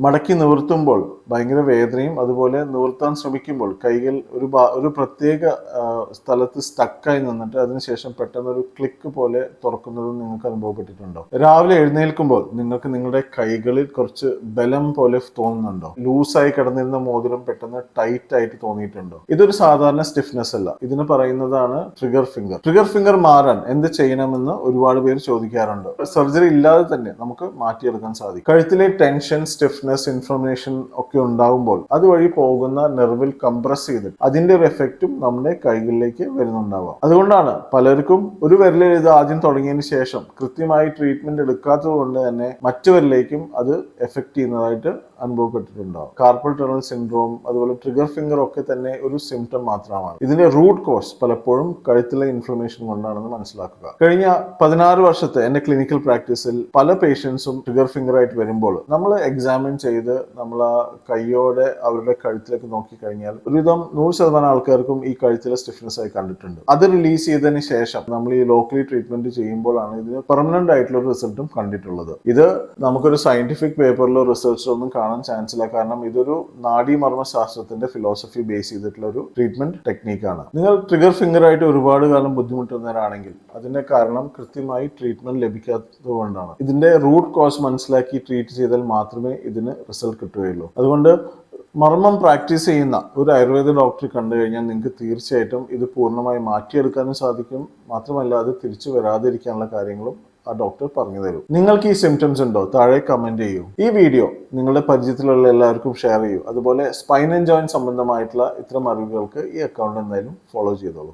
മടക്കി നിവർത്തുമ്പോൾ ഭയങ്കര വേദനയും അതുപോലെ നിവർത്താൻ ശ്രമിക്കുമ്പോൾ കൈകൾ ഒരു പ്രത്യേക സ്ഥലത്ത് സ്റ്റക്കായി നിന്നിട്ട് അതിനുശേഷം പെട്ടെന്ന് ഒരു ക്ലിക്ക് പോലെ തുറക്കുന്നതും നിങ്ങൾക്ക് അനുഭവപ്പെട്ടിട്ടുണ്ടോ? രാവിലെ എഴുന്നേൽക്കുമ്പോൾ നിങ്ങൾക്ക് നിങ്ങളുടെ കൈകളിൽ കുറച്ച് ബലം പോലെ തോന്നുന്നുണ്ടോ? ലൂസായി കിടന്നിരുന്ന മോതിരം പെട്ടെന്ന് ടൈറ്റ് ആയിട്ട് തോന്നിയിട്ടുണ്ടോ? ഇതൊരു സാധാരണ സ്റ്റിഫ്നെസ് അല്ല. ഇതിന് പറയുന്നതാണ് ട്രിഗർ ഫിംഗർ. ട്രിഗർ ഫിംഗർ മാറാൻ എന്ത് ചെയ്യണമെന്ന് ഒരുപാട് പേര് ചോദിക്കാറുണ്ട്. സർജറി ഇല്ലാതെ തന്നെ നമുക്ക് മാറ്റിയെടുക്കാൻ സാധിക്കും. കഴുത്തിലെ ടെൻഷൻ, സ്റ്റിഫ്നെസ്, ഇൻഫ്ലമേഷൻ ഒക്കെ ഉണ്ടാകുമ്പോൾ അതുവഴി പോകുന്ന നെർവിൽ കംപ്രസ് ചെയ്തിട്ട് അതിന്റെ ഒരു എഫക്റ്റും നമ്മുടെ കൈകളിലേക്ക് വരുന്നുണ്ടാവാം. അതുകൊണ്ടാണ് പലർക്കും ഒരു വിരലിൽ ഇത് ആദ്യം തുടങ്ങിയതിന് ശേഷം കൃത്യമായി ട്രീറ്റ്മെന്റ് എടുക്കാത്തത് കൊണ്ട് തന്നെ മറ്റു വിരലിലേക്കും അത് എഫക്ട് ചെയ്യുന്നതായിട്ട് അനുഭവപ്പെട്ടിട്ടുണ്ടാവും. കാർപ്പൽ ടണൽ സിൻഡ്രോം അതുപോലെ ട്രിഗർ ഫിംഗർ ഒക്കെ തന്നെ ഒരു സിംറ്റം മാത്രമാണ്. ഇതിന്റെ റൂട്ട് കോസ് പലപ്പോഴും കഴുത്തിലെ ഇൻഫ്ലമേഷൻ കൊണ്ടാണെന്ന് മനസ്സിലാക്കുക. കഴിഞ്ഞ 16 വർഷത്തെ എന്റെ ക്ലിനിക്കൽ പ്രാക്ടീസിൽ പല പേഷ്യൻസും ട്രിഗർ ഫിംഗർ ആയിട്ട് വരുമ്പോൾ നമ്മൾ എക്സാമിൻ ചെയ്ത് നമ്മൾ ആ കൈയോടെ അവരുടെ കഴുത്തിലേക്ക് നോക്കിക്കഴിഞ്ഞാൽ ഒരുവിധം 100% ആൾക്കാർക്കും ഈ കഴുത്തിലെ സ്റ്റിഫ്നെസ് ആയി കണ്ടിട്ടുണ്ട്. അത് റിലീസ് ചെയ്തതിന് ശേഷം നമ്മൾ ഈ ലോക്കലി ട്രീറ്റ്മെന്റ് ചെയ്യുമ്പോഴാണ് ഇതിന് പെർമനന്റ് ആയിട്ടുള്ള റിസൾട്ടും കണ്ടിട്ടുള്ളത്. ഇത് നമുക്കൊരു സയന്റിഫിക് പേപ്പറിലോ റിസർച്ചിലോ ഒന്നും കാണാൻ ചാൻസ് ഇല്ല. കാരണം ഇതൊരു നാഡീമർമ്മ ശാസ്ത്രത്തിന്റെ ഫിലോസഫി ബേസ് ചെയ്തിട്ടുള്ള ഒരു ട്രീറ്റ്മെന്റ് ടെക്നീക്കാണ്. നിങ്ങൾ ട്രിഗർ ഫിംഗർ ആയിട്ട് ഒരുപാട് കാലം ബുദ്ധിമുട്ടുന്നവരാണെങ്കിൽ അതിന്റെ കാരണം കൃത്യമായി ട്രീറ്റ്മെന്റ് ലഭിക്കാത്തത് കൊണ്ടാണ്. ഇതിന്റെ റൂട്ട് കോസ് മനസ്സിലാക്കി ട്രീറ്റ് ചെയ്താൽ മാത്രമേ ഇതിന് റിസൾട്ട് കിട്ടുകയുള്ളൂ. അതുകൊണ്ട് മർമ്മം പ്രാക്ടീസ് ചെയ്യുന്ന ഒരു ആയുർവേദ ഡോക്ടറെ കണ്ടു കഴിഞ്ഞാൽ നിങ്ങൾക്ക് തീർച്ചയായിട്ടും ഇത് പൂർണ്ണമായി മാറ്റിയെടുക്കാനും സാധിക്കും. മാത്രമല്ല അത് തിരിച്ചു വരാതിരിക്കാനുള്ള കാര്യങ്ങളും ആ ഡോക്ടർ പറഞ്ഞു തരും. നിങ്ങൾക്ക് ഈ സിംറ്റംസ് ഉണ്ടോ? താഴെ കമന്റ് ചെയ്യൂ. ഈ വീഡിയോ നിങ്ങളുടെ പരിചയത്തിലുള്ള എല്ലാവർക്കും ഷെയർ ചെയ്യൂ. അതുപോലെ സ്പൈൻ ആൻഡ് ജോയിന്റ് സംബന്ധമായിട്ടുള്ള ഇത്തരം അറിവുകൾക്ക് ഈ അക്കൗണ്ട് എന്തായാലും ഫോളോ ചെയ്തോളൂ.